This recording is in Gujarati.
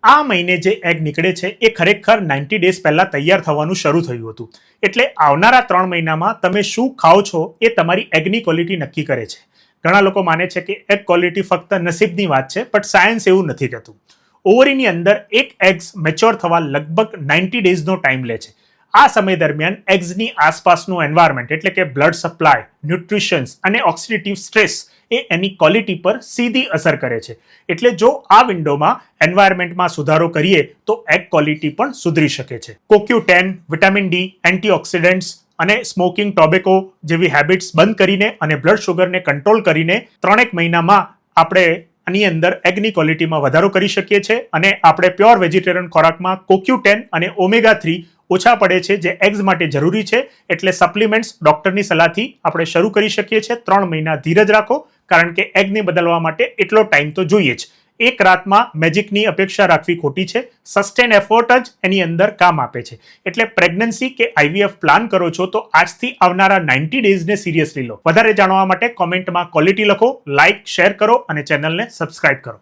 આ મહિને જે એગ નીકળે છે એ ખરેખર 90 ડેઝ પહેલા તૈયાર થવાનું શરૂ થયું હતું. એટલે આવનારા 3 મહિનામાં તમે શું ખાઓ છો એ તમારી એગની ક્વોલિટી નક્કી કરે છે. ઘણા લોકો માને છે કે એગ ક્વોલિટી ફક્ત નસીબની વાત છે, પણ સાયન્સ એવું નથી કહેતું. ઓવરીની અંદર એક એગ્સ મેચ્યોર થવા લગભગ 90 ડેઝનો ટાઈમ લે છે. આ સમય દરમિયાન એગ્સની આસપાસનું એન્વાયરમેન્ટ એટલે કે બ્લડ સપ્લાય, ન્યુટ્રિશન્સ અને ઓક્સિડેટિવ સ્ટ્રેસ એ એની ક્વોલિટી પર સીધી અસર કરે છે. એટલે જો આ વિન્ડોમાં એન્વાયરમેન્ટમાં સુધારો કરીએ તો એગ ક્વોલિટી પણ સુધરી શકે છે. CoQ10, વિટામિન ડી, એન્ટીઓક્સિડન્ટ્સ અને સ્મોકિંગ, ટોબેકો જેવી હેબિટ્સ બંધ કરીને અને બ્લડ શુગરને કંટ્રોલ કરીને 3 મહિનામાં આપણે આની અંદર એગની ક્વોલિટીમાં વધારો કરી શકીએ છીએ અને આપણે પ્યોર વેજીટેરિયન ખોરાકમાં CoQ10 અને ઓમેગા 3 ઓછા પડે છે, જે એગ્સ માટે જરૂરી છે. એટલે સપ્લિમેન્ટ્સ ડોક્ટરની સલાહથી આપણે શરૂ કરી શકીએ છીએ. 3 મહિના ધીરજ રાખો, કારણ કે એગને બદલવા માટે એટલો ટાઈમ તો જોઈએ જ. એક રાતમાં મેજિકની અપેક્ષા રાખવી ખોટી છે. સસ્ટેન એફર્ટ જ એની અંદર કામ આપે છે. એટલે પ્રેગ્નન્સી કે IVF પ્લાન કરો છો તો આજથી આવનારા 90 ડેઝને સિરિયસલી લો. વધારે જાણવા માટે કોમેન્ટમાં ક્વોલિટી લખો, લાઇક, શેર કરો અને ચેનલને સબસ્ક્રાઇબ કરો.